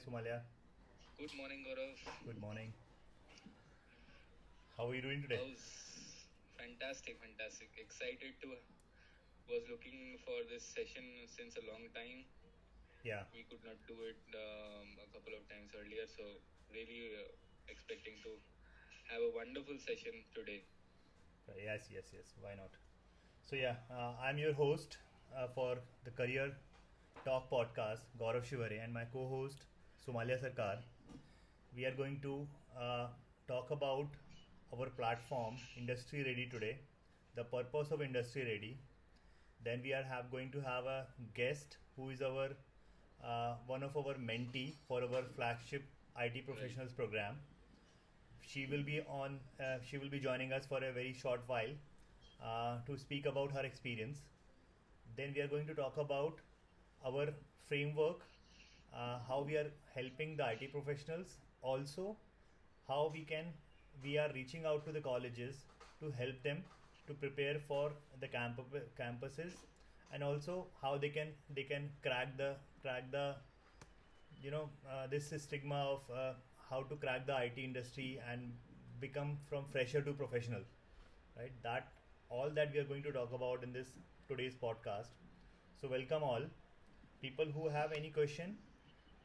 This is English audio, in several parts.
Sumalya. Good morning, Gourav. Good morning. How are you doing today? How's fantastic. Excited to was looking for this session since a long time. Yeah. We could not do it a couple of times earlier, so really expecting to have a wonderful session today. Yes. Why not? I'm your host for the Career Talk podcast, Gaurav Shivhare, and my co-host Sumalya Sarkar. We are going to talk about our platform, Industry Ready today, the purpose of Industry Ready. Then we are going to have a guest who is our one of our mentee for our flagship IT Right. professionals program. She will be on. She will be joining us for a very short while to speak about her experience. Then we are going to talk about our framework, how we are helping the IT professionals. Also, how we are reaching out to the colleges to help them to prepare for the campuses, and also how they can crack the this stigma of how to crack the IT industry and become from fresher to professional, right? That all that we are going to talk about in this today's podcast. So welcome all people who have any question.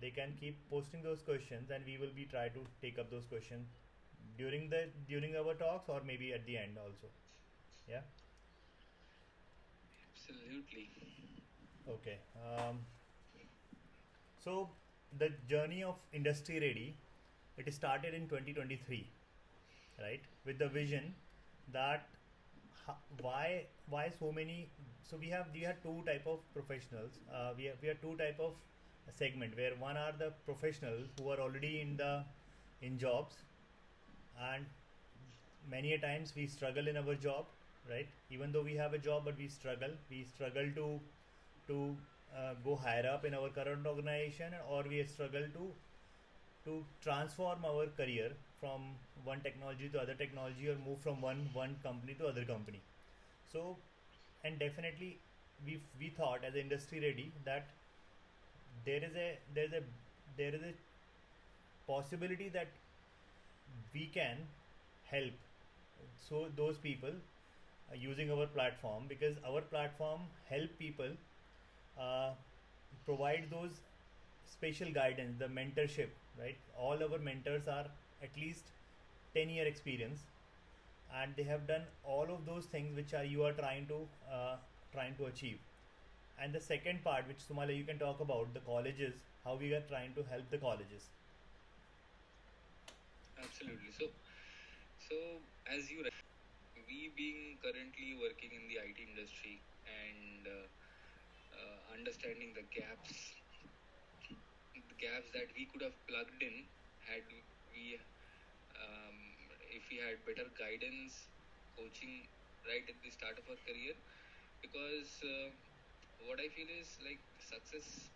They can keep posting those questions, and we will be try to take up those questions during our talks or maybe at the end also. Yeah. Absolutely. Okay. So the journey of Industry Ready, it started in 2023, right? With the vision that why so many. So we have two type of professionals. We have two type of segment where one are the professionals who are already in jobs, and many a times we struggle in our job, right? Even though we have a job, but we struggle to go higher up in our current organization, or we struggle to transform our career from one technology to other technology, or move from one company to other company. So, and definitely we thought as industry ready that there is a there is a there is a possibility that we can help so those people using our platform, because our platform help people uh, provide those special guidance, the mentorship, right? All our mentors are at least 10-year experience, and they have done all of those things which are you are trying to achieve. And the second part, which Sumala you can talk about, the colleges, how we are trying to help the colleges. Absolutely. So as you we being currently working in the IT industry and understanding the gaps that we could have plugged in had we if we had better guidance, coaching right at the start of our career. Because what I feel is like success.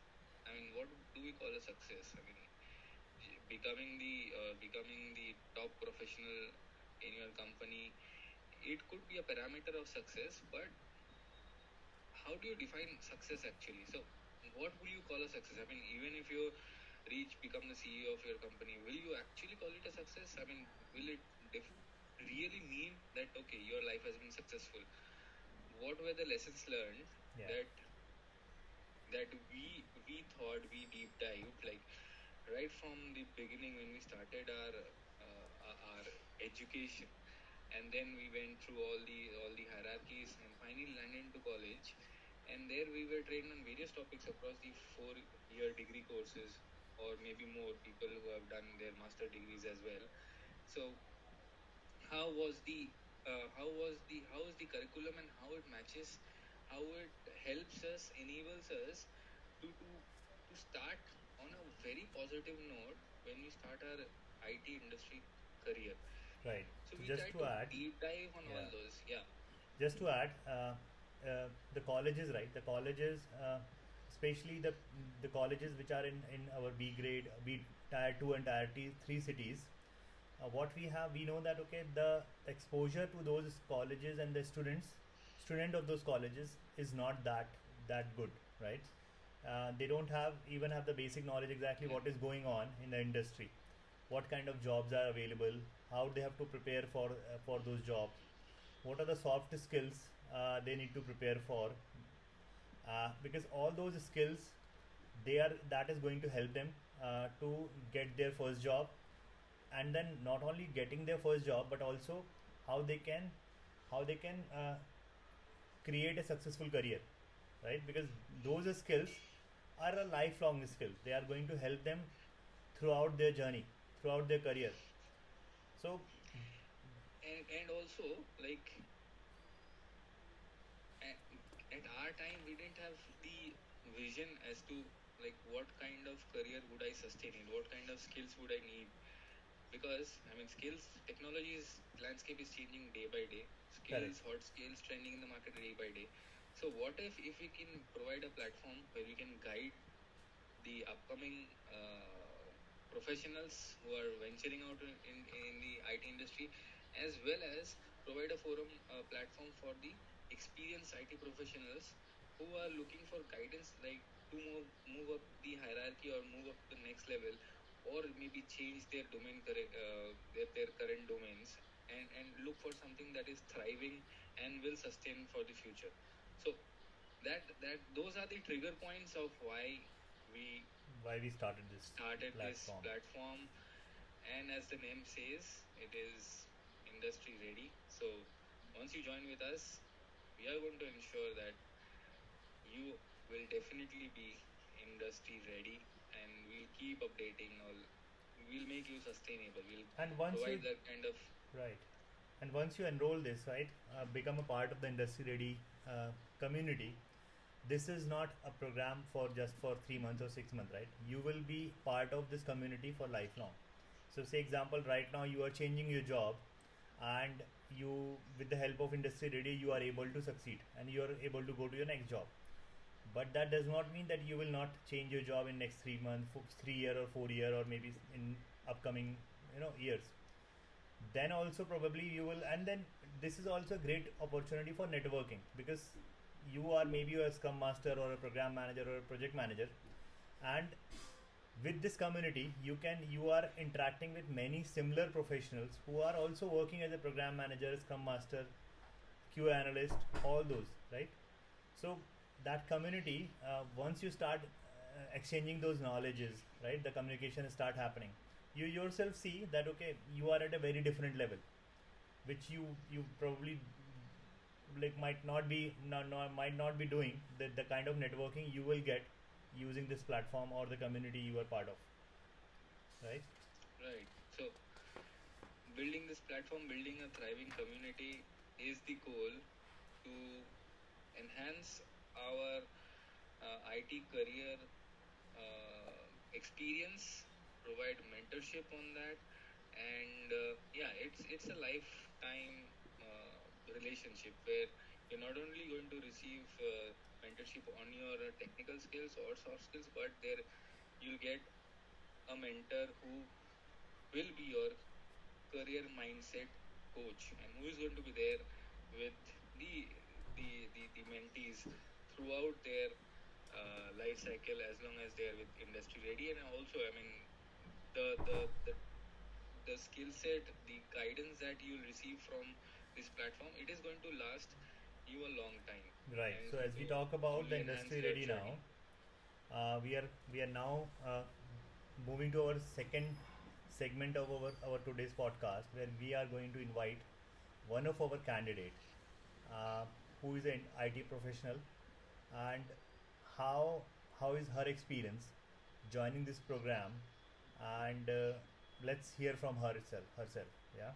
I mean, what do we call a success? I mean, becoming the top professional in your company. It could be a parameter of success, but how do you define success actually? So, what will you call a success? I mean, even if you become the CEO of your company, will you actually call it a success? I mean, will it really mean that okay, your life has been successful? What were the lessons learned Yeah. that we thought we deep dived, like right from the beginning when we started our education, and then we went through all the hierarchies and finally landed into college, and there we were trained on various topics across the 4-year degree courses, or maybe more people who have done their master degrees as well. So how was the curriculum, and how it matches, how it helps us, enables us to start on a very positive note when we start our IT industry career. Right. So So we just try to to add, deep dive on all yeah, those. Yeah. just to add, the colleges, right? The colleges, especially the colleges which are in our B grade, B tier two and tier three cities. What we know that okay, the exposure to those colleges and the student of those colleges is not that good, right? They don't have even have the basic knowledge exactly Yeah. what is going on in the industry, what kind of jobs are available, how they have to prepare for those jobs, what are the soft skills they need to prepare for, because all those skills they are that is going to help them to get their first job, and then not only getting their first job but also how they can create a successful career, right? Because those skills are a lifelong skill. They are going to help them throughout their journey, throughout their career. So And also, like, at, at our time we didn't have the vision as to like what kind of career would I sustain in, what kind of skills would I need, because I mean skills, technology's landscape is changing day by day, correct, skills, hot skills trending in the market day by day. So what if we can provide a platform where we can guide the upcoming professionals who are venturing out in the IT industry, as well as provide a forum, platform for the experienced IT professionals who are looking for guidance, like to move up the hierarchy or move up to the next level, or maybe change their domain, their current domains, and look for something that is thriving and will sustain for the future. So that those are the trigger points of why we why we started this started this platform. platform. And as the name says, it is industry ready. So once you join with us, we are going to ensure that you will definitely be industry ready, and we'll keep updating all. We'll make you sustainable, we'll And once you provide that kind of. right, and once you enroll this, right, become a part of the industry ready community. This is not a program for just for 3 months or 6 months, right? You will be part of this community for lifelong. So say example, right now you are changing your job, and you, with the help of industry ready, you are able to succeed and you are able to go to your next job. But that does not mean that you will not change your job in next 3 months, 3 year or 4 year, or maybe in upcoming years. Then also probably you will, and then this is also a great opportunity for networking, because you are maybe a scrum master or a program manager or a project manager, and with this community you are interacting with many similar professionals who are also working as a program manager, scrum master, QA analyst, all those, right? So that community, once you start exchanging those knowledges, right, the communication start happening. You yourself see that okay, you are at a very different level, which you probably like might not be might not be doing the kind of networking you will get using this platform or the community you are part of, right? Right. So building this platform, building a thriving community is the goal to enhance our IT career experience, provide mentorship on that, and yeah, it's a lifetime relationship where you're not only going to receive mentorship on your technical skills or soft skills, but there you'll get a mentor who will be your career mindset coach, and who is going to be there with the the mentees throughout their life cycle, as long as they are with industry ready. And also, I mean, the the the, the skill set, the guidance that you'll receive from this platform, it is going to last you a long time, Right. and it's So going as we to talk about the only enhance industry your ready now, journey. we are now moving to our second segment of our today's podcast, where we are going to invite one of our candidate, uh, who is an IT professional, and how how is her experience joining this program, and let's hear from herself. Yeah.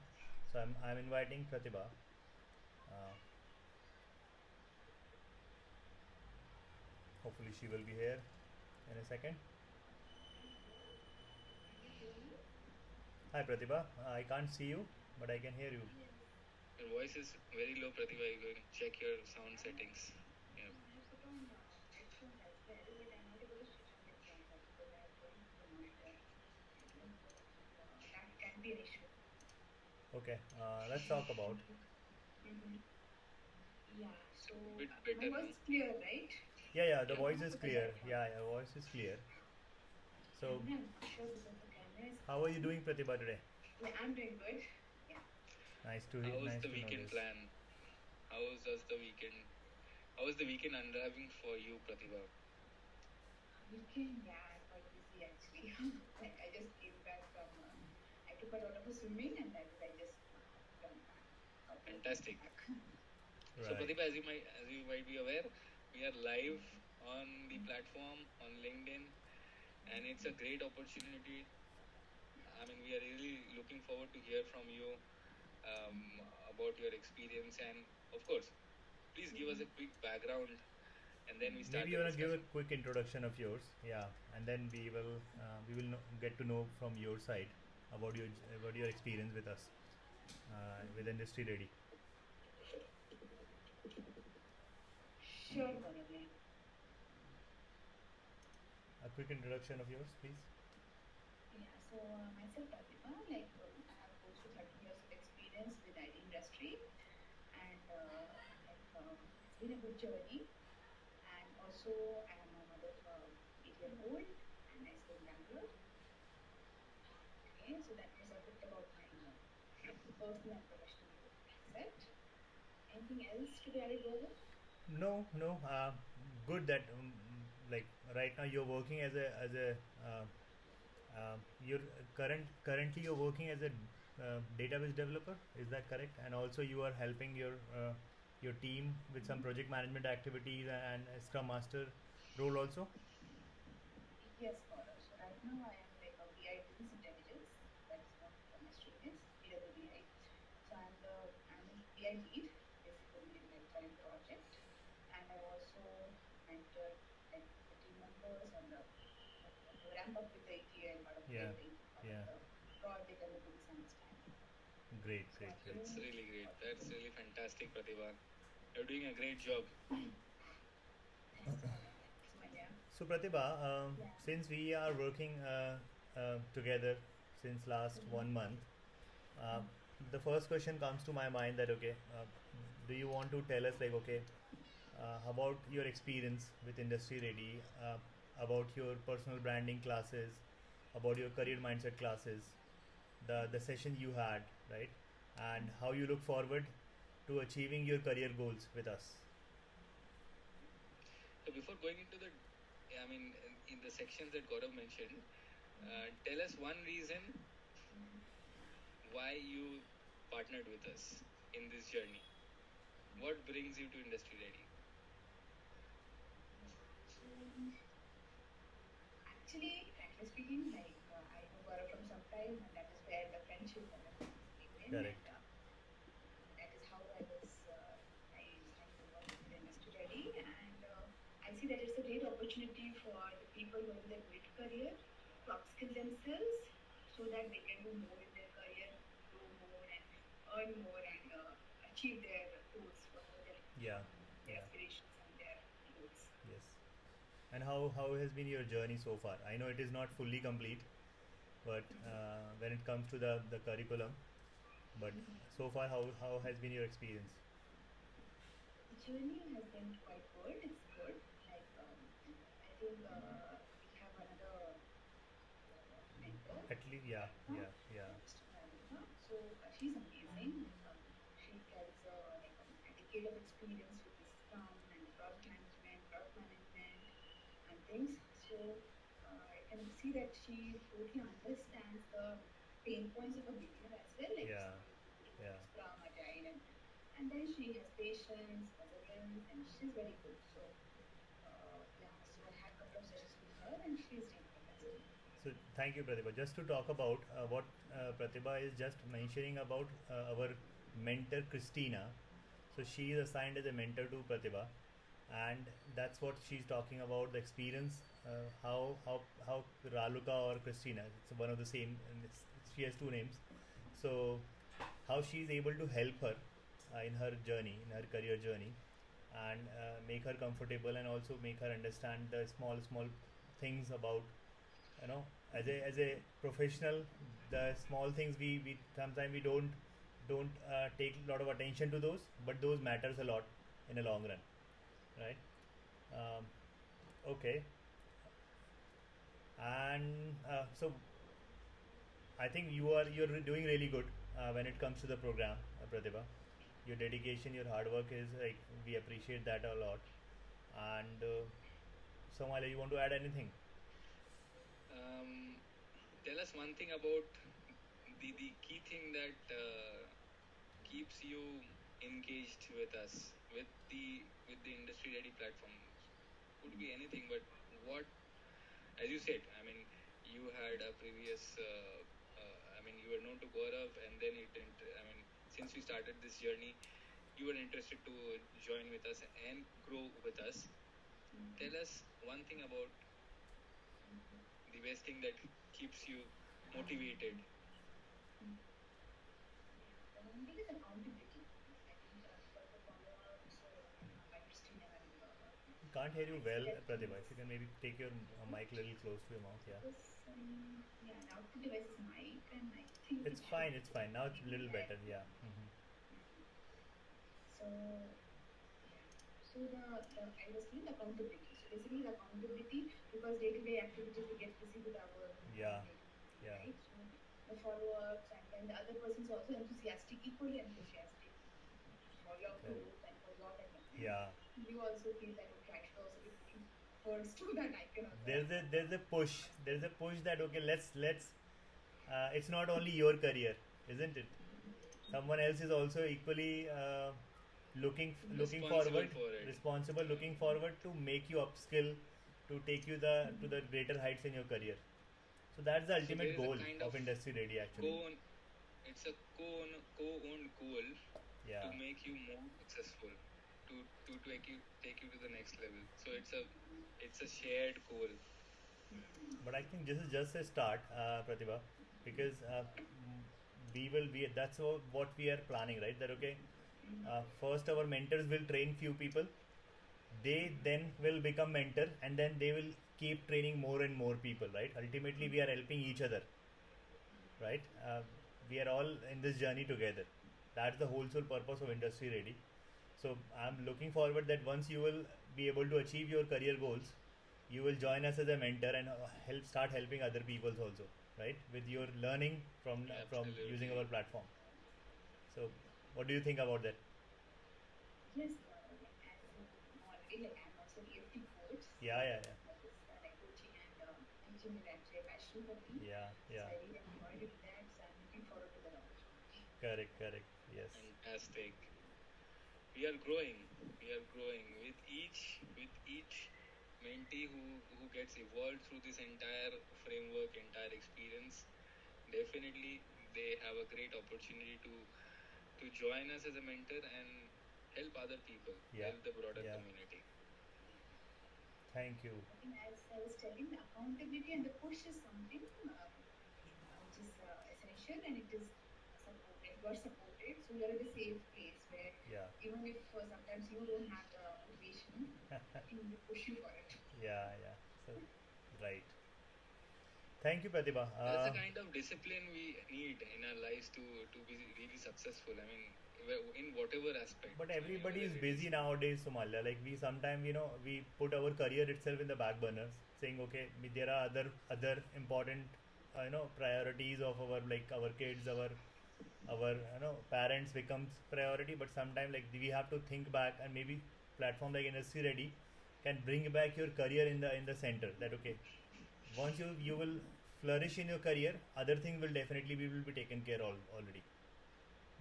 So I'm inviting Pratibha. Uh, Hopefully she will be here in a second. Hi Pratibha, I can't see you, but I can hear you. Your voice is very low, Pratibha. You can check your sound settings. Yeah. Okay, let's talk about. Bit better now. Yeah, the Yeah. voice is clear. Yeah, voice is clear. So, Camera, I'm not sure because the camera is how are you on. doing, Pratibha, today? Yeah, I'm doing good. Yeah. How was Nice the to know weekend this. plan? How was just the weekend? How was the weekend unwrapping for you, Pratibha? Weekend, yeah, quite busy actually. Like I just came back from, I took my daughter for swimming and that I just returned back. Couple of days Fantastic. back. So, Right. Pratibha, as you might be aware, we are live on the platform on LinkedIn, and it's a great opportunity. I mean, we are really looking forward to hear from you um, about your experience, and of course, please give us a quick background, and then we start Maybe you the wanna give a discussion. quick introduction of yours, yeah, and then we will get to know from your side about your experience with us, with Industry Ready. Sure, Gaurav, yeah. A quick introduction of yours, please. Yeah, so myself, Pratibha, like I have close to 30 years of experience with IT industry and it's been a good journey. And also, I am a mother of a 8-year-old and I stay in Bangalore. Okay, so that was a bit about my personal and professional growth. That's it. Anything else to be added, Gaurav? No, no. Good that like right now you're working as a you're currently you're working as a database developer. Is that correct? And also you are helping your team with some project management activities and a Scrum Master role also. Yes, Gaurav. So right now I am like a BI business intelligence. That is what my stream is, BWBI. So I'm a BI lead basically in my current project, and I also mentor like the team members on the ramp up with the ETL part of Yeah, the part of yeah. the project and the business understanding. Great, So great, are great. That's you really great. what you That's do? really fantastic, Pratibha. You're doing a great job. Thanks, Gaurav. Thanks, Sumalya. So Pratibha, Yeah. since we are working together since last Mm-hmm. 1 month, uh, the first question comes to my mind that okay, do you want to tell us like okay, about your experience with Industry Ready, about your personal branding classes, about your career mindset classes, the session you had, right, and how you look forward to achieving your career goals with us. So before going into the, I mean, in the sections that Gaurav mentioned, tell us one reason why you partnered with us in this journey. What brings you to Industry Ready? Actually, frankly speaking, like I know Gaurav from some time, and that is where the friendship and the things came in, and Correct. that is how I started to work with Industry Ready, and I see that it's a great opportunity for the people who are in their mid-career to upskill themselves so that they can do more in their career, grow more, and earn more, and achieve their goals, whatever they're looking Yeah, for, their yeah, aspirations and their goals. yes. And how has been your journey so far? I know it is not fully complete, but when it comes to the curriculum, but so far how has been your experience? The journey has been quite good. It's good. Like I think we have another mentor At least, yeah, right now. yeah, yeah. Yeah, Mr. Pratibha. So she's amazing. Like she carries a decade of experience with the Scrum and the project management, product management, and things. So I can see that she totally understands the pain points of a beginner as well, like Yeah, somebody who is doing yeah. Scrum, Agile, and then she has patience, perseverance, and she's very good. So yeah, so I had a couple of sessions with her, and she's doing fantastic. So thank you, Pratibha. Just to talk about what Pratibha is just mentioning about our mentor Christina. So she is assigned as a mentor to Pratibha, and that's what she's talking about the experience. How Raluka or Christina, it's one of the same. And she has two names. So how she's able to help her in her journey, in her career journey, and make her comfortable and also make her understand the small things about, you know, as a professional, the small things we sometimes we don't take a lot of attention to those, but those matters a lot in a long run, right? Okay, and so I think you're doing really good when it comes to the program, Pratibha. Your dedication, your hard work is like we appreciate that a lot. And Somalia, you want to add anything? Um, Tell us one thing about the key thing that keeps you engaged with us, with the industry ready platform. Could be anything, but what, as you said, I mean, you had a previous, I mean, you were known to Gourav, and then I mean, since we started this journey, you were interested to join with us and grow with us. Tell us one thing about the best thing that keeps you motivated. The one thing is accountability. I think because the follow-ups are interesting and Can't hear you I see well, that Pratibha. things If you can maybe take your mic a little close to your mouth, yeah. because yeah, the output device is mic and I think it It's should fine. It's fine. Now it's a maybe little yeah. better. Yeah. Mhm. So yeah. So I was telling the accountability. So basically the accountability because day-to-day activities we get busy with our Yeah. day-to-day, Yeah. right? So the follow-ups and then the other person is also enthusiastic, equally enthusiastic to for your Correct. growth and for your development. Yeah. You also feel that okay, I should also be putting efforts so that I can also have There's a push. There's a push that okay, let's. It's not only your career, isn't it? Someone else is also equally looking Responsible forward, for it. responsible, looking forward to make you upskill, to take you to the greater heights in your career. So that's the So there ultimate is a goal kind of of industry ready actually. co it's a co-owned goal to Yeah. make you more successful, to take you to the next level. So it's a shared goal. But I think this is just a start, Pratibha, because we will be. That's what we are planning, right? That okay. First, our mentors will train few people. They then will become mentor, and then they will keep training more and more people, right? Ultimately, we are helping each other, right? We are all in this journey together. That's the whole sole purpose of Industry Ready. So I'm looking forward that once you will be able to achieve your career goals, you will join us as a mentor and start helping other peoples also, right? With your learning from using our Absolutely. platform. So, what do you think about that? yes, like as you know already, like I'm also EFT coach, so Yeah, yeah, that is like coaching and teaching is actually a passion for me. yeah, yeah, So yeah. I really enjoy doing that. So I'm looking forward to that opportunity. Correct, correct. Yes. Fantastic. We are growing. We are growing with each mentee who gets evolved through this entire framework, entire experience. Definitely, they have a great opportunity to join us as a mentor and help other people, Yeah, help the broader yeah. community. Thank you. I think as I was telling, the accountability and the push is something which is essential and it is supported. You are supported, so you are in a safe place where Yeah, even if sometimes you don't have the motivation, I think they push you for it. yeah, yeah. So, right. Thank you, Pratibha. That's the kind of discipline we need in our lives to be really successful. I mean, in whatever aspect. But I mean, everybody whether is it is busy nowadays, Somalia. Like we sometimes, we put our career itself in the back burners, saying, okay, there are other important, priorities of our like our kids, our parents becomes priority. But sometimes like we have to think back, and maybe platform like Industry Ready can bring back your career in the center. That okay, once you will flourish in your career, other things will definitely we will be taken care of already.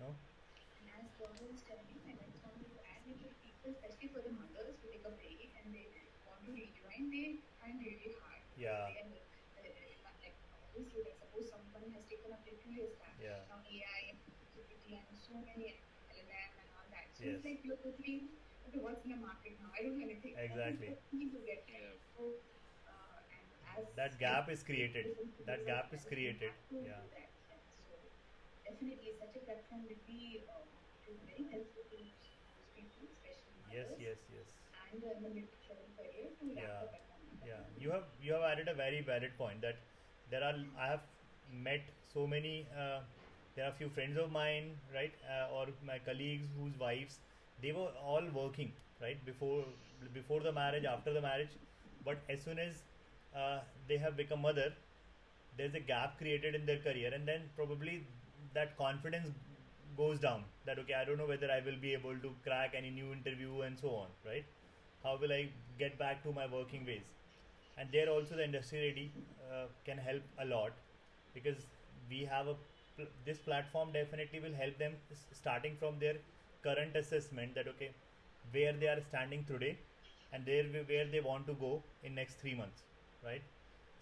No. And as Gaurav was telling, I just wanted to add like for the people, especially for the mothers who take a break and they want to rejoin, they find really hard because Yeah. they are like obviously like suppose someone has taken up like 2 years back Yeah. now AI and GPT and so many LLM and all that. So Yes. it's like you're totally okay. What's in the market now? I don't know anything. That is Exactly. the thing to get right. yeah. So and as That like gap is created. That there's a gap is yes, we created. have to Yeah. do that. Yeah. So definitely, such a platform will be it is very helpful to those people, especially Yes. mothers Yes. Yes. and in the mid-level career to ramp Yeah. up and come up. Yeah. You have added a very valid point that there are I have met so many. There are few friends of mine, right, or my colleagues whose wives they were all working right before the marriage, after the marriage. but as soon as they have become mother, there's a gap created in their career, and then probably that confidence goes down, that okay, I don't know whether I will be able to crack any new interview and so on, right? How will I get back to my working ways? And there also the industry ready can help a lot, because we have this platform definitely will help them starting from their current assessment, that okay, where they are standing today and there where they want to go in next 3 months, right?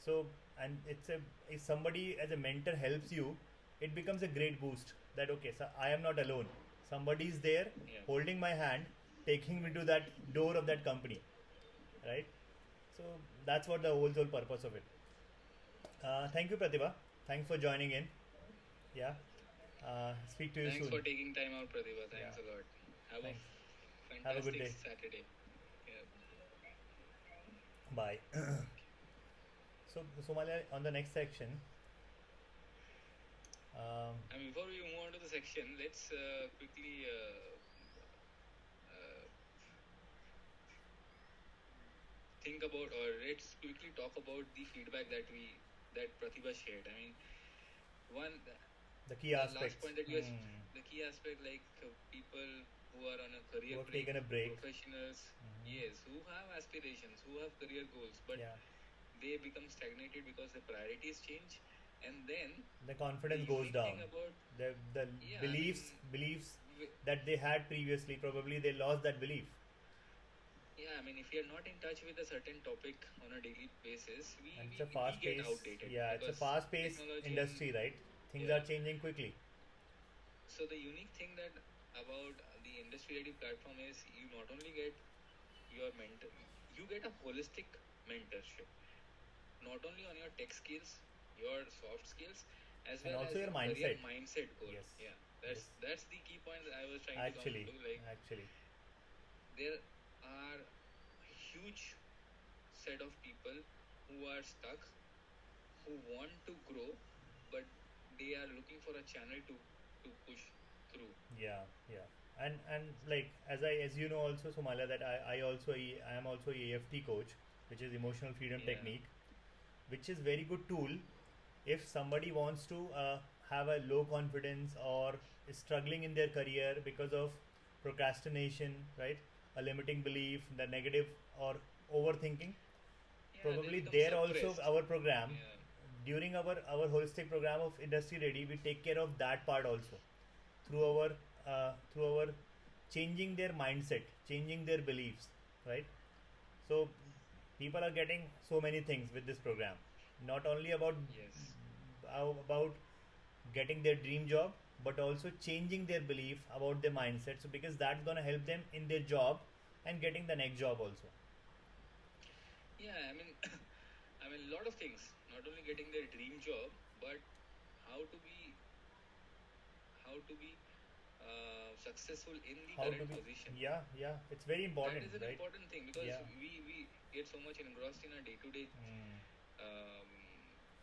So, and it's a, if somebody as a mentor helps you, it becomes a great boost, that okay, so I am not alone, somebody is there Yeah. holding my hand, taking me to that door of that company, right? So that's what the whole purpose of it. Thank you, Pratibha. Thanks for joining in. Yeah. Speak to you Thanks soon. for taking time out, Pratibha. Thanks Yeah. a lot. Have a Thanks. Have a good fantastic day. Saturday. Yeah. Bye. Bye. So, Sumalya, on the next section, um, And before we move on to the section, let's quickly uh, think about, or let's quickly talk about the feedback that Pratibha shared. I mean, one the key the last aspects. point that you the key aspect, like people who are on a Who career have break, taken a break. professionals, Mhm. yes, who have aspirations, who have career goals, but Yeah. they become stagnated because the priorities change. And then The the confidence goes unique down. thing about, The yeah, I mean, beliefs w- that they had previously, probably they lost that belief. yeah, I mean, if you're not in touch with a certain topic on a daily basis, And it's we a we fast get paced, outdated yeah, it's a because fast paced technology and industry, right? Things are yeah. changing quickly. So the unique thing that about the industry ready platform is you not only get your mentor, you get a holistic mentorship, not only on your tech skills, your soft skills, as And well also as your your career mindset. mindset goal. Yes. Yeah, Yes. that's the key point that I was trying to come Actually, to. Like, actually. there are huge set of people who are stuck, who want to grow, but they are looking for a channel to push through. Yeah, yeah. And like as you know also, Somalia, that I am also EFT coach, which is emotional freedom Yeah, technique, which is very good tool if somebody wants to have a low confidence or is struggling in their career because of procrastination, right? A limiting belief, the negative or overthinking. yeah, they Probably become there also suppressed. our program, Yeah, during our holistic program of Industry Ready, we take care of that part also through our changing their mindset, changing their beliefs, right? So people are getting so many things with this program, not only yes. about getting their dream job, but also changing their belief about their mindset. So because that's gonna help them in their job and getting the next job also. Yeah, I mean, I mean, a lot of things. Not only getting their dream job, but how to be how to be successful in the How to current be, position. yeah, yeah, it's very That important, is an right? important thing because Yeah. we get so much engrossed in our day to day Mm.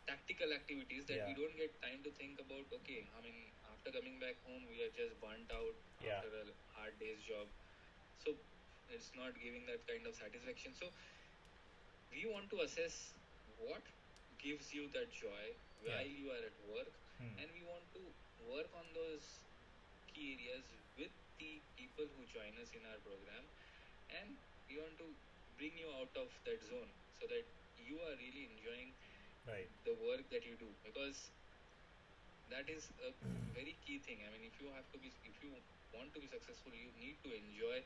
tactical activities that Yeah. we don't get time to think about. Okay, I mean, after coming back home, we are just burnt out Yeah. after a hard day's job, so it's not giving that kind of satisfaction. So we want to assess what gives you that joy Yeah. while you are at work, Hmm. and we want to work on those key areas with the people who join us in our program, and we want to bring you out of that zone so that you are really enjoying Right. the work that you do, because that is a very key thing. I mean, if you want to be successful, you need to enjoy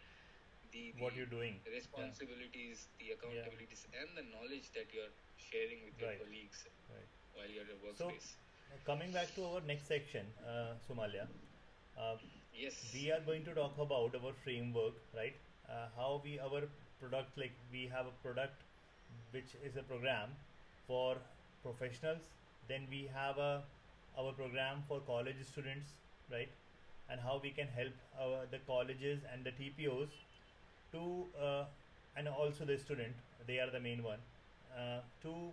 What you're the doing. Yeah. responsibilities, the Yeah. accountabilities, and the knowledge that you're sharing with your Right. colleagues Right. while you're at a So, workspace. coming back to our next section, Somalia, uh, Yes. we are going to talk about our framework, right? How we our product, like we have a product which is a program for professionals. Then we have our program for college students, right? And how we can help the colleges and the TPOs to and also the student, they are the main one, to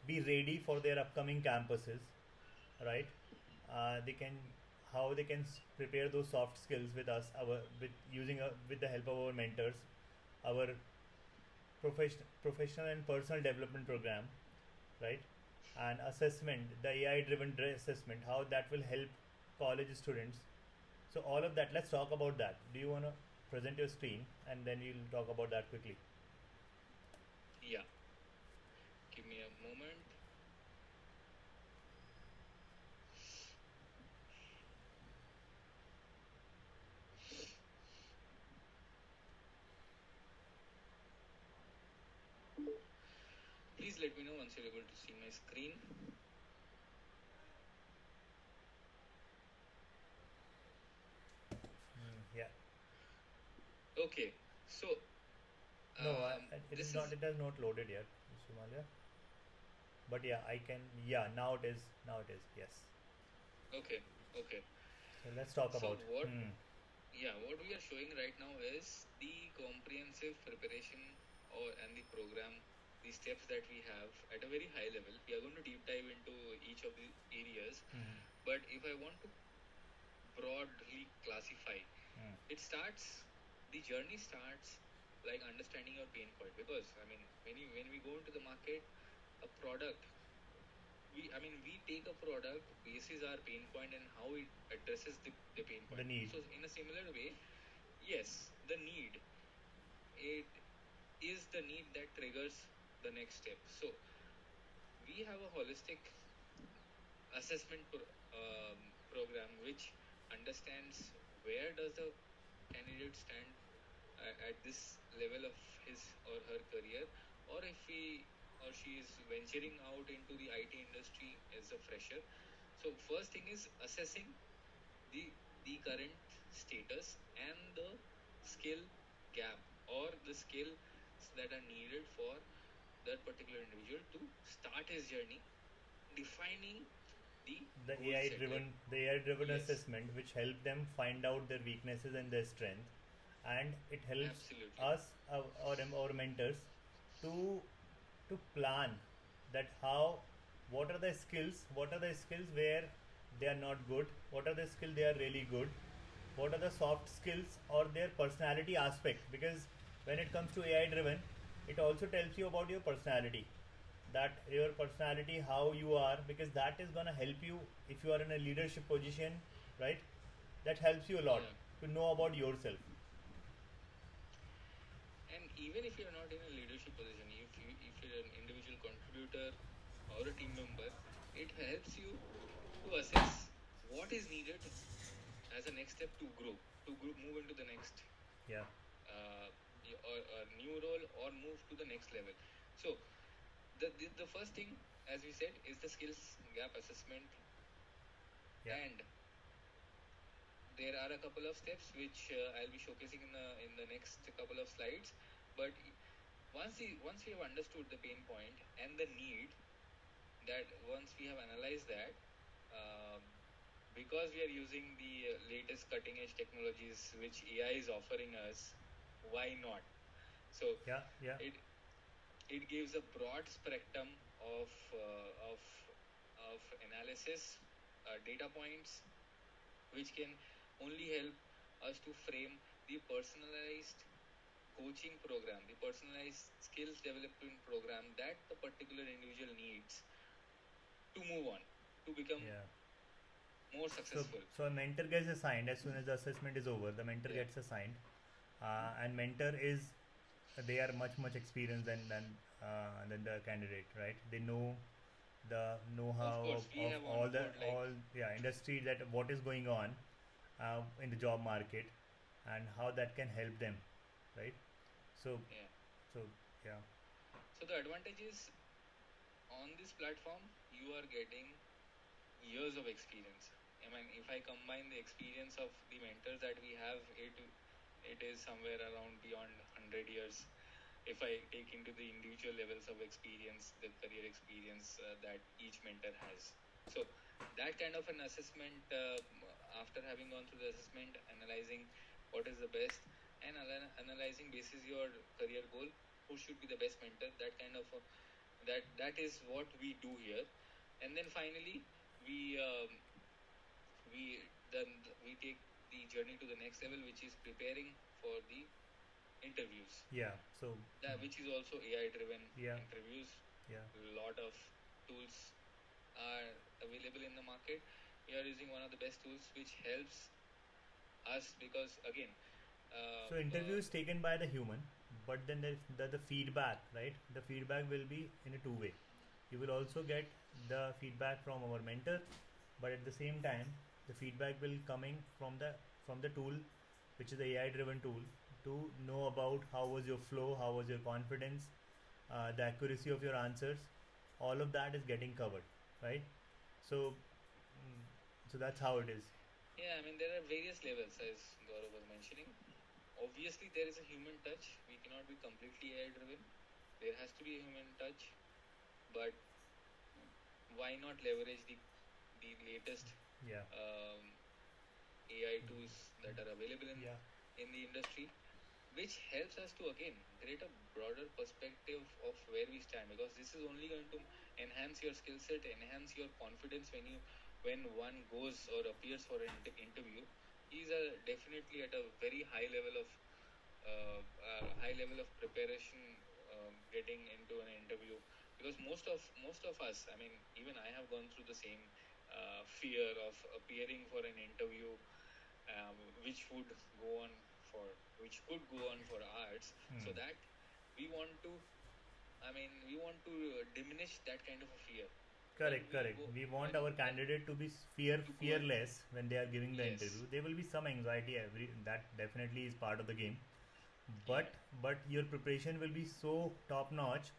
be ready for their upcoming campuses, right? They can, how they can prepare those soft skills with us, our with using with the help of our mentors, our professional and personal development program, right? And assessment, the AI driven assessment, how that will help college students. So all of that, let's talk about that. Do you want to present your screen and then we'll talk about that quickly? Yeah. Give me a moment. Please let me know once you're able to see my screen. Yeah. Okay. So No, it is this not. is It has not loaded yet, Sumalya. But yeah, I can. Yeah, now it is. Now it is. Yes. okay. Okay. So let's talk So about. what? Yeah, what we are showing right now is the comprehensive preparation and the program, the steps that we have at a very high level. We are going to deep dive into each of the areas. But if I want to broadly classify, the journey starts like understanding your pain point, because I mean when we go into the market, a product, we take a product basis our pain point and how it addresses the pain point. The need. So in a similar way, yes, the need, it is the need that triggers the next step. So we have a holistic assessment program which understands where does the candidate stand at this level of his or her career, or if he or she is venturing out into the IT industry as a fresher. So first thing is assessing the current status and the skill gap or the skills that are needed for that particular individual to start his journey, defining the The goal AI set, driven, like the AI driven yes, assessment, which help them find out their weaknesses and their strength, and it helps absolutely, us, our mentors, to plan that how, what are the skills where they are not good, what are the skills they are really good, what are the soft skills or their personality aspect, because when it comes to AI driven, it also tells you about your personality, that your personality, how you are, because that is going to help you if you are in a leadership position, right? That helps you a lot yeah. to know about yourself. And even if you're not in a leadership position, if you're an individual contributor or a team member, it helps you to assess what is needed as a next step to grow, move into the next Yeah. uh, or new role or move to the next level. So the first thing, as we said, is the skills gap assessment, Yeah. and there are a couple of steps which I'll be showcasing in the next couple of slides. But once we have understood the pain point and the need, that once we have analyzed that, um, because we are using the latest cutting edge technologies which AI is offering us, why not? So Yeah. Yeah. it gives a broad spectrum of analysis, data points, which can only help us to frame the personalized coaching program, the personalized skills development program that the particular individual needs to move on, to become Yeah. more So, successful. so a mentor gets assigned as soon as the assessment is over. The mentor Yeah. gets assigned, and mentor is, they are much experienced than the candidate, right? They know the Of know-how course, we of have on board like all, yeah, industry, that what is going on in the job market and how that can help them, right? So, yeah. so yeah. So the advantage is on this platform you are getting years of experience. I mean, if I combine the experience of the mentors that we have, it is somewhere around beyond 100 years. If I take into the individual levels of experience, the career experience that each mentor has. So that kind of an assessment, after having gone through the assessment, analyzing what is the best, and analyzing basis your career goal, who should be the best mentor, that kind of that is what we do here. And then finally we we then we take the journey to the next level, which is preparing for the interviews, Yeah. So that which is also AI driven yeah, interviews. yeah. Lot of tools are available in the market. We are using one of the best tools which helps us because again, So interview is taken by the human, but then the feedback, right? The feedback will be in a two-way. You will also get the feedback from our mentor, but at the same time, the feedback will coming from the tool, which is the AI driven tool, to know about how was your flow, how was your confidence, the accuracy of your answers. All of that is getting covered, right? So, so that's how it is. yeah, I mean there are various levels as Gaurav was mentioning. Obviously, there is a human touch. We cannot be completely AI driven. There has to be a human touch, but why not leverage the latest Yeah, um, AI tools that are available yeah, in the industry, which helps us to again create a broader perspective of where we stand, because this is only going to enhance your skill set, enhance your confidence when one goes or appears for an interview. These are definitely at a very high level of preparation, getting into an interview, because most of us, I mean even I have gone through the same fear of appearing for an interview, um, which would go on for which could go on for hours. So that we want to, I mean we want to diminish that kind of a fear when correct, we correct. go We want our when candidate to be to go and fearless when they are giving the yes, interview. There will be some anxiety. That definitely is part of the game. yeah, But your preparation will be so top notch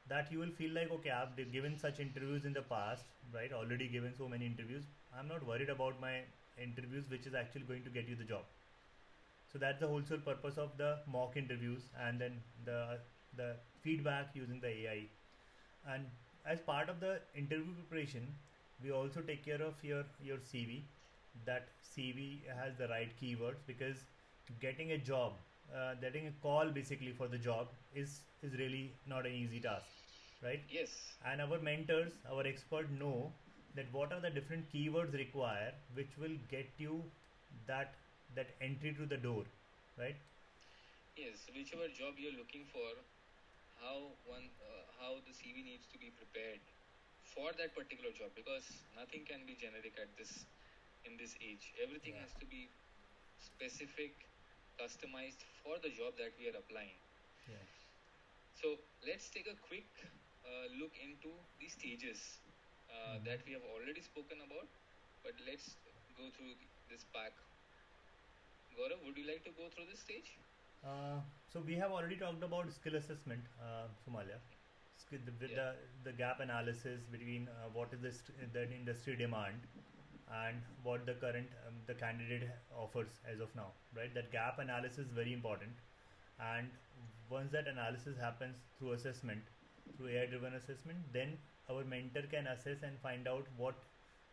that you will feel like, okay, I've given such interviews in the past, right? Already given so many interviews. I'm not worried about my interviews, which is actually going to get you the job. So that's the whole sole purpose of the mock interviews, and then the feedback using the AI. And as part of the interview preparation, we also take care of your CV. That CV has the right keywords, because getting a job, getting a call basically for the job is really not an easy task, right? yes, And our mentors, our expert know that what are the different keywords required, which will get you that that entry to the door, right? yes, whichever job you're looking for, how the CV needs to be prepared for that particular job, because nothing can be generic at this in this age. Everything Yeah, has to be specific, customized for the job that we are applying. yeah. So let's take a quick look into the stages that we have already spoken about, but let's go through this pack. Gaurav, would you like to go through this stage? So we have already talked about skill assessment, Sumalya, with Yeah, the gap analysis between what is the industry demand and what the current the candidate offers as of now, right? That gap analysis is very important, and once that analysis happens through assessment, through AI driven assessment, then our mentor can assess and find out what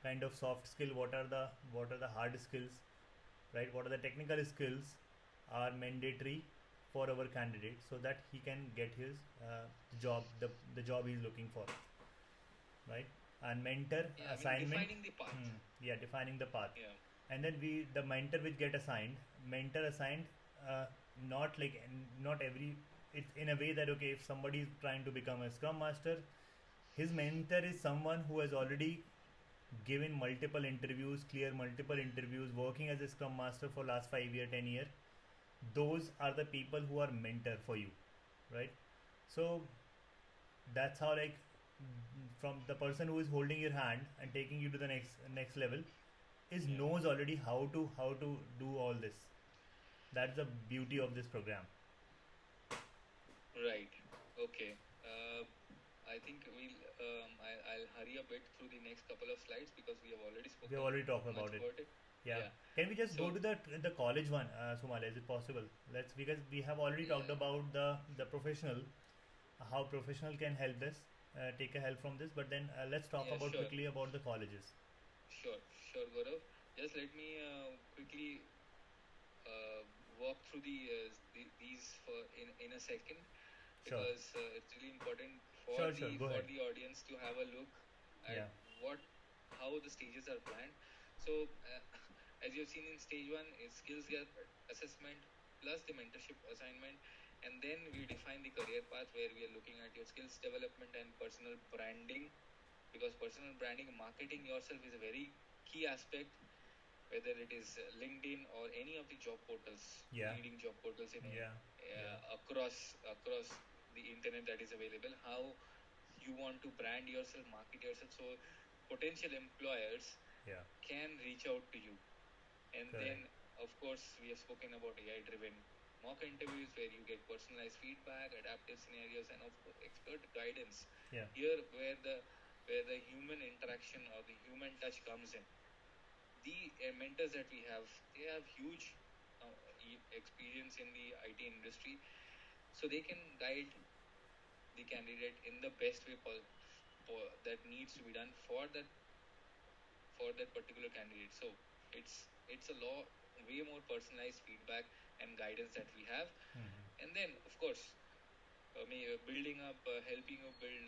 kind of soft skill, what are the hard skills, right? What are the technical skills are mandatory for our candidate, so that he can get his the job he's looking for, right? And mentor yeah. I mean, assignment. defining the path. Yeah, defining the path. Yeah, And then the mentor which get assigned, mentor assigned, uh, not like, not every, it's in a way that, okay, if somebody is trying to become a scrum master, his mentor is someone who has already given multiple interviews, clear multiple interviews, working as a scrum master for last 5 year, 10 year. Those are the people who are mentor for you, right? So that's how, like, from the person who is holding your hand and taking you to the next level is yeah. knows already how to do all this. That's the beauty of this program. Right. Okay. I think I'll hurry a bit through the next couple of slides because we have already We have spoken already talked much about it. about it. Yeah. Yeah. Can we just go So to the college one, Sumalia? Is it possible? Let's, because we have already talked yeah, about the professional, how professional can help this, take a help from this. But then let's talk yeah, about sure, quickly about the colleges. sure, Gaurav. Just let me quickly uh, walk through these for in a second, Sure, because it's really important sure. Go for ahead. the audience to have a look at Yeah, what how the stages are planned. So as you've seen in stage one is skills gap assessment plus the mentorship assignment, And then we define the career path where we are looking at your skills development and personal branding, because personal branding, marketing yourself is a very key aspect, whether it is LinkedIn or any of the job portals, leading job portals in across the internet that is available. How you want to brand yourself, market yourself, so potential employers can reach out to you. And then, of course, we have spoken about AI-driven mock interviews where you get personalized feedback, adaptive scenarios, and of course, expert guidance. Here, where the human interaction or the human touch comes in. The mentors that we have, they have huge experience in the IT industry, so they can guide the candidate in the best way that needs to be done for that particular candidate. So it's a way more personalized feedback and guidance that we have. And then, of course, building up, helping you build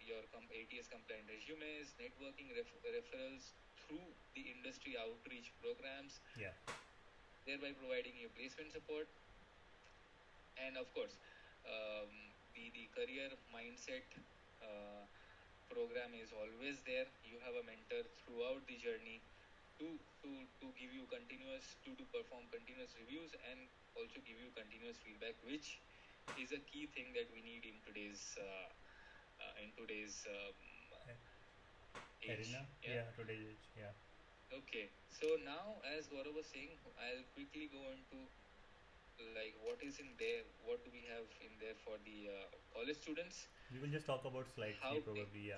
your ATS compliant resumes, networking, referrals through the industry outreach programs, thereby providing you placement support. And of course, the career mindset program is always there. You have a mentor throughout the journey to give you to perform continuous reviews and also give you continuous feedback, which is a key thing that we need in today's age. Today's age. Okay, so now, as Gourav was saying, I'll quickly go into like what is in there, what do we have in there for the college students. We will just talk about slightly probably.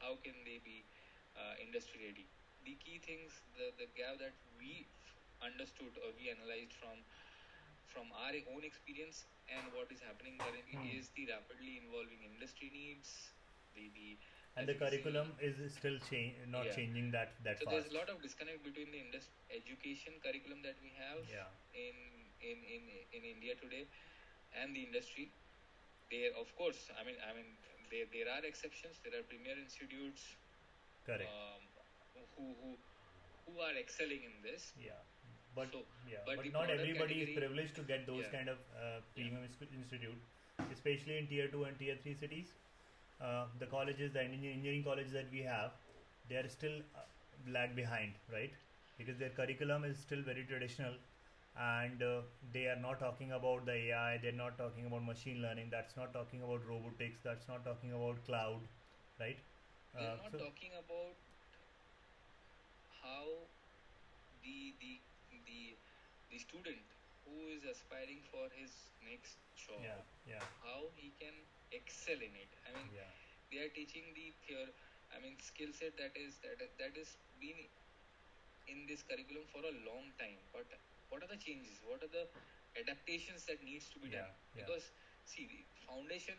How can they be industry ready? The key things, the gap that we understood or we analyzed from our own experience and what is happening currently is the rapidly evolving industry needs, and the curriculum is still changing that so fast. There's a lot of disconnect between the education curriculum that we have in India today and the industry. There, of course, I mean, there are exceptions. There are premier institutes, who are excelling in this. But not everybody is privileged to get those kind of premium institute, especially in tier 2 and tier 3 cities. The colleges, the engineering colleges that we have, they are still lag behind, right? Because their curriculum is still very traditional, and they are not talking about the AI, they're not talking about machine learning, that's not talking about robotics, that's not talking about cloud, right? We're not talking about how the student who is aspiring for his next job, how he can excel in it. I mean, they are teaching the skill set that is been in this curriculum for a long time. But what are the changes? What are the adaptations that needs to be done? Because see, the foundation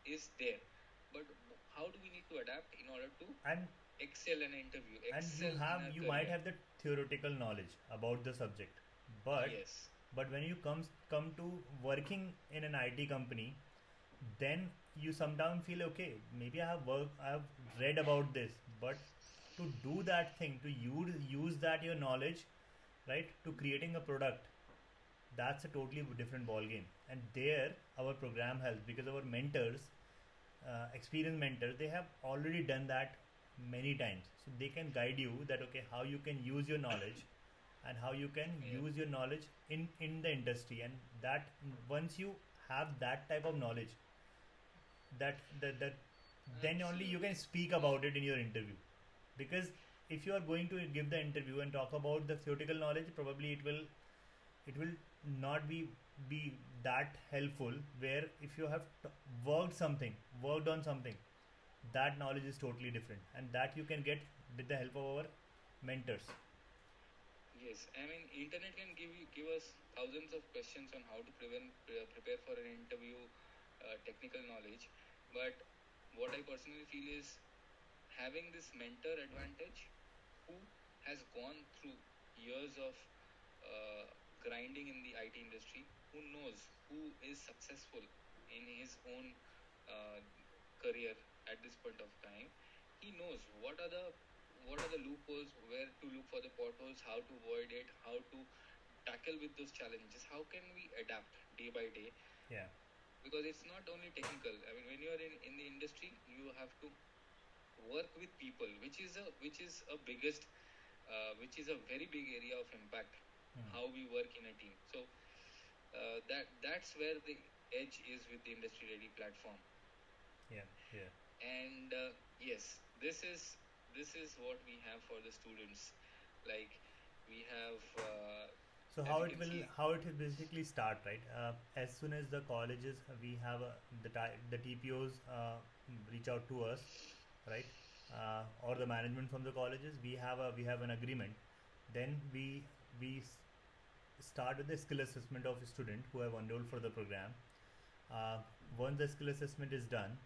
is there, but how do we need to adapt in order to excel in an interview? You might have the theoretical knowledge about the subject, but when you come to working in an IT company, then you sometimes feel, okay, maybe I have read about this, but to do that thing, to use that your knowledge, right, to creating a product, that's a totally different ball game. And there our program helps, because our mentors, experienced mentors, they have already done that many times, so they can guide you that okay, how you can use your knowledge and how you can use your knowledge in the industry. And that once you have that type of knowledge, that then only you can speak about it in your interview. Because if you are going to give the interview and talk about the theoretical knowledge, probably it will not be that helpful. Where if you have worked on something, that knowledge is totally different, and that you can get with the help of our mentors. Yes, I mean, internet can give us thousands of questions on how to prepare for an interview, technical knowledge. But what I personally feel is having this mentor advantage, who has gone through years of grinding in the IT industry, who knows, who is successful in his own career at this point of time. He knows what are the loopholes, where to look for the potholes, how to avoid it, how to tackle with those challenges? How can we adapt day by day? Yeah. Because it's not only technical. I mean, when you are in the industry, you have to work with people, which is a very big area of impact. How we work in a team. So that's where the edge is with the Industry Ready platform. Yeah. Yeah. And yes, this is what we have for the students. Like we have So as you can see, how it will basically start, right? As soon as the colleges we have the TPOs reach out to us, right? Or the management from the colleges, we have an agreement. Then we start with the skill assessment of a student who have enrolled for the program. Uh, Once the skill assessment is done,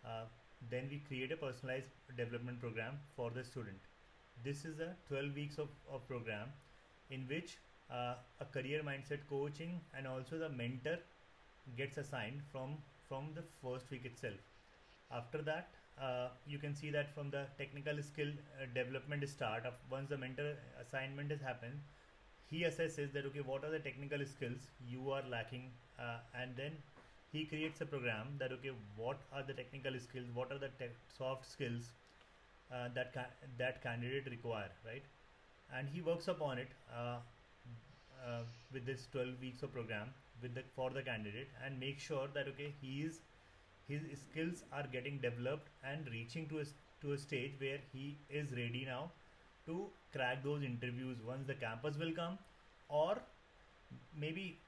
uh, then we create a personalized development program for the student. This is a 12 weeks of program in which a career mindset coaching and also the mentor gets assigned from the first week itself. After that, you can see that from the technical skill development start of once the mentor assignment has happened, he assesses that okay, what are the technical skills you are lacking, and then he creates a program that okay, what are the technical skills, what are the soft skills that candidate require, right? And he works upon it with this 12 weeks of program with the for the candidate, and make sure that okay, his skills are getting developed and reaching to a stage where he is ready now to crack those interviews once the campus will come, or maybe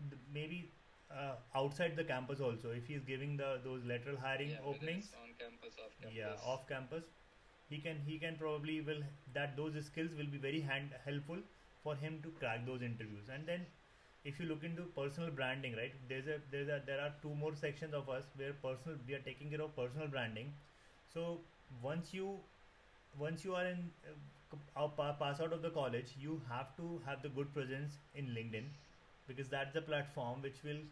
outside the campus also, if he is giving those lateral hiring yeah, whether openings. it's on campus, off Yeah, campus. off campus, he can probably will that those skills will be very helpful for him to crack those interviews. And then if you look into personal branding, right, there are two more sections of us where personal we are taking care of personal branding. So once you once you are in pass out of the college, you have to have the good presence in LinkedIn, because that's the platform which will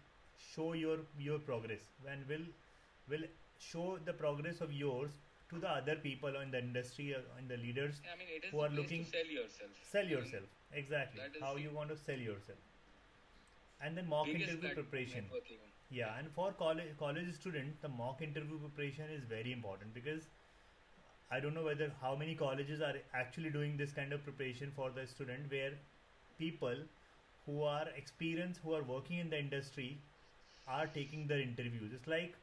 show your progress and will show the progress of yours to the other people in the industry and the leaders Yeah, I mean, it is who the are place to looking. sell yourself. Sell I mean, yourself, exactly, that is how the you want to sell yourself. And then mock biggest interview platform for preparation. networking. Yeah, Yeah, and for college student, the mock interview preparation is very important, because I don't know whether how many colleges are actually doing this kind of preparation for the student, where people who are experienced, who are working in the industry, are taking their interviews. It's like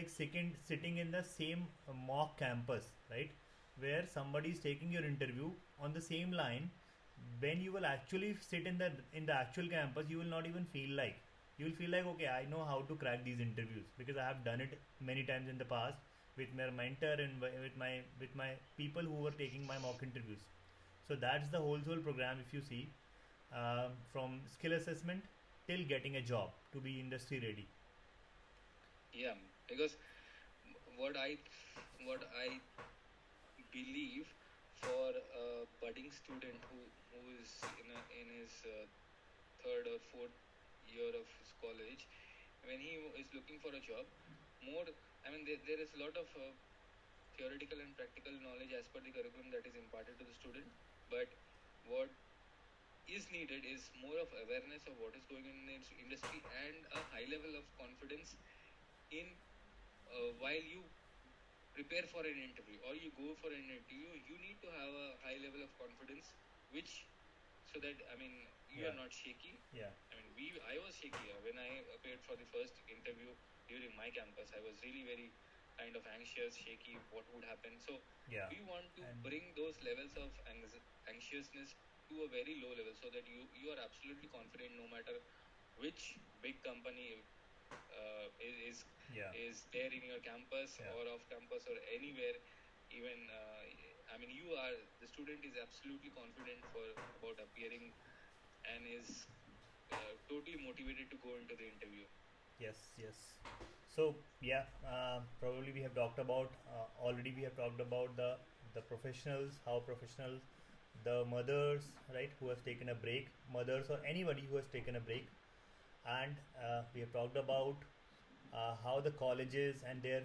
sitting in the same mock campus, right? Where somebody is taking your interview on the same line. When you will actually sit in the actual campus, you will not even feel like you will feel like okay, I know how to crack these interviews because I have done it many times in the past with my mentor and with my people who were taking my mock interviews. So that's the whole program. If you see, from skill assessment till getting a job to be industry ready. yeah. Because what I what I believe for a budding student who is in his third or fourth year of his college, when he is looking for a job, more, I mean, there is a lot of theoretical and practical knowledge as per the curriculum that is imparted to the student, but what is needed is more of awareness of what is going on in the industry and a high level of confidence in while you prepare for an interview or you go for an interview, you need to have a high level of confidence, which so that, I mean, you Yeah. are not shaky. Yeah. I mean, I was shaky when I appeared for the first interview during my campus. I was really very kind of anxious, shaky. What would happen? So Yeah. we want to And bring those levels of anxiousness to a very low level, so that you are absolutely confident no matter which big company yeah. is there in your campus Yeah. or off campus or anywhere. Even I mean, the student is absolutely confident for about appearing and is totally motivated to go into the interview. Yes. Yes. So yeah, probably we have talked about already. We have talked about the professionals, how professionals, the mothers, right, who has taken a break, mothers or anybody who has taken a break, and we have talked about how the colleges and their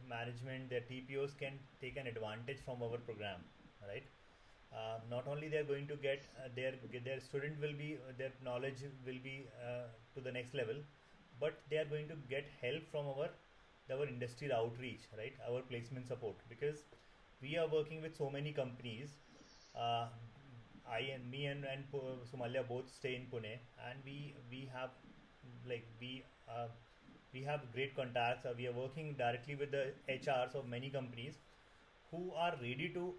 management, their TPOs can take an advantage from our program, right? Not only they are going to get their student will be their knowledge will be to the next level, but they are going to get help from our industry outreach, right? Our placement support, because we are working with so many companies. uh, I and me and Sumalya both stay in Pune, and we have like we have great contacts. We are working directly with the HRs of many companies who are ready to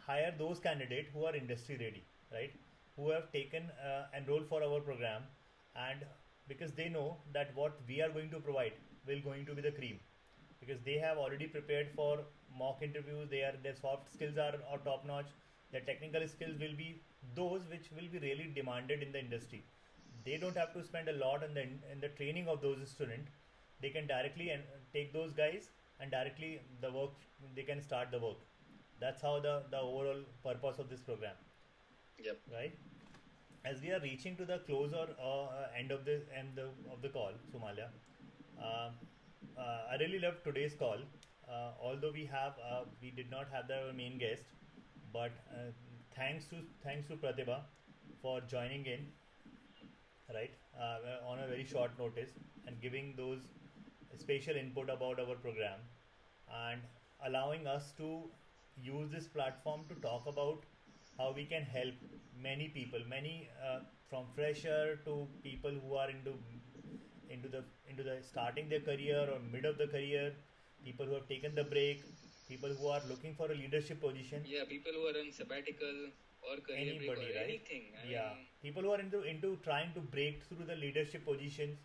hire those candidates who are industry ready, right? Who have taken enroll for our program, and because they know that what we are going to provide will going to be the cream, because they have already prepared for mock interviews. Their soft skills are top notch. Their technical skills will be those which will be really demanded in the industry. They don't have to spend a lot in the training of those students. They can directly take those guys, and directly the work they can start the work. That's how the overall purpose of this program, Yep. right? As we are reaching to the close or end of the call, Somalia, uh, I really loved today's call. Although we did not have the main guest, but thanks to Pratibha for joining in, right, on a very short notice, and giving those special input about our program, and allowing us to use this platform to talk about how we can help many people, many from fresher to people who are into the starting their career or mid of the career, people who have taken the break, people who are looking for a leadership position. Yeah, people who are on sabbatical or career break or Anybody, right? anything. I Yeah, mean, people who are into trying to break through the leadership positions,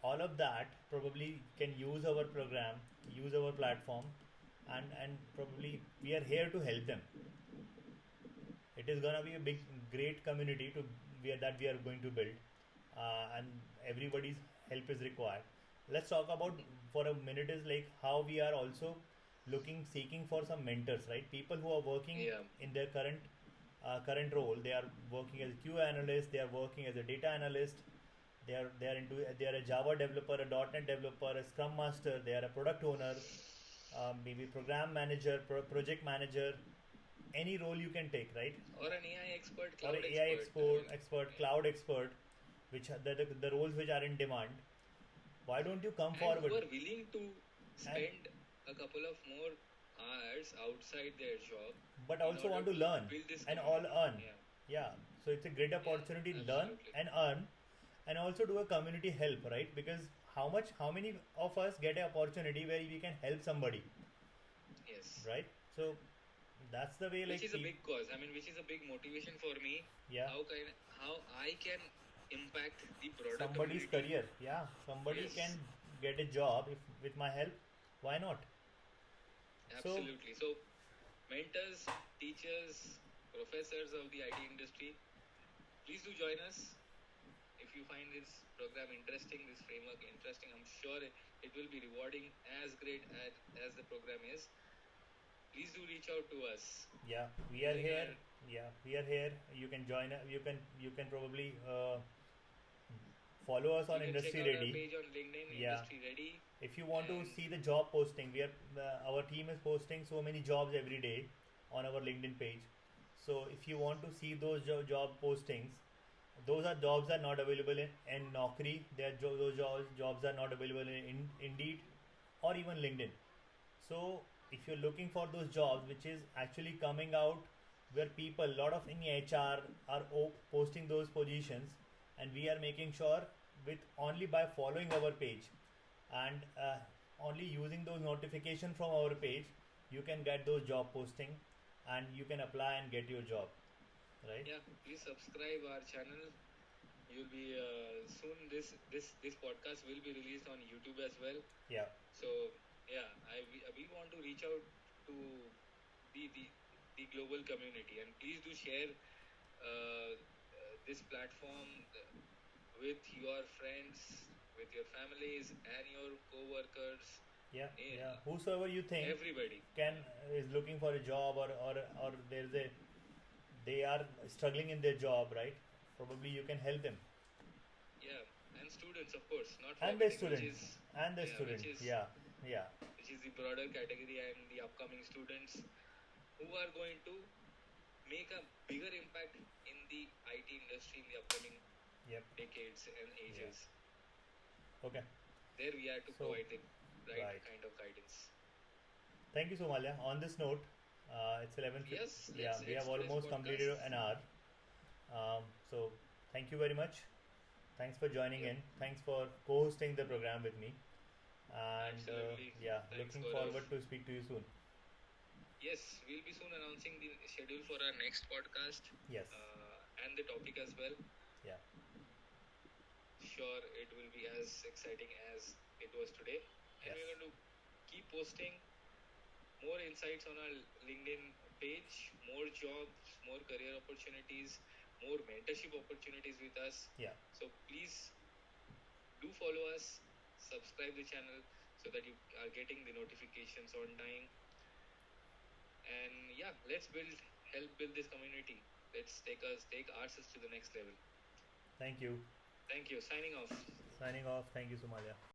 all of that probably can use our program, use our platform, and probably we are here to help them. It is gonna be a big, great community that we are going to build, and everybody's help is required. Let's talk about for a minute is like how we are also seeking for some mentors, right? People who are working yeah, in their current role. They are working as a QA analyst. They are working as a data analyst. They are a Java developer, a .NET developer, a Scrum master. They are a product owner, maybe program manager, project manager. Any role you can take, right? or an AI expert, Or cloud a AI expert. I mean, expert, cloud expert, which are the roles which are in demand. Why don't you come and who forward? are willing to And spend a couple of more hours outside their job but in also order want to to learn build this and all community. earn. Yeah, Yeah, so it's a great yeah, opportunity to learn absolutely. and earn, and also do a community help, right? Because how many of us get an opportunity where we can help somebody, Yes. right? So that's the way, Which like is a big cause. I mean, which is a big motivation for me. yeah, How I can impact the broader somebody's community. career. Yeah, somebody can Yes, get a job if with my help. Why not? So absolutely. So, mentors, teachers, professors of the IT industry, please do join us. If you find this program interesting, this framework interesting, I'm sure it will be rewarding as great as the program is. Please do reach out to us yeah, we are using here. our. Yeah, we are here. You can join. You can probably follow us You on can check Industry out our Ready. page on LinkedIn, Yeah, Industry Ready, if you want to and see the job posting, our team is posting so many jobs every day on our LinkedIn page. So if you want to see those job postings, those are jobs are not available in Naukri. Those jobs are not available in Indeed or even LinkedIn. So if you're looking for those jobs which is actually coming out, where people, a lot of in HR are posting those positions, and we are making sure with only by following our page, and only using those notifications from our page, you can get those job posting, and you can apply and get your job, right? yeah, please subscribe our channel. You'll be soon. This podcast will be released on YouTube as well. Yeah, So yeah, we want to reach out to the the the global community, and please do share this platform with your friends, with your families, and your co-workers. yeah, eh, yeah, whosoever you think Everybody. can is looking for a job, or there's a they are struggling in their job, right? Probably you can help them. Yeah, and students, of course, not And the forgetting, which students, is and the yeah, students, yeah, yeah, which is the broader category, and the upcoming students who are going to make a bigger impact in the IT industry in the upcoming Yep. decades and Yeah. ages. Okay. There we are to So, provide the right right. kind of guidance. Thank you, Sumalya. On this note, it's 11. Yes, Yeah, let's we end have today's almost podcast. completed an hour. So, thank you very much. Thanks for joining Yep, in. Thanks for co-hosting the program with me. And absolutely. yeah, Thanks, looking Gaurav. forward to speak to you soon. Yes, we'll be soon announcing the schedule for our next podcast Yes. and the topic as well. Yeah. Sure, it will be as exciting as it was today. And Yes. we're going to keep posting more insights on our LinkedIn page, more jobs, more career opportunities, more mentorship opportunities with us. Yeah. So please do follow us, subscribe the channel so that you are getting the notifications on time. And yeah, help build this community. Let's take ourselves to the next level. Thank you. Thank you. Signing off. Signing off. Thank you, Sumalya.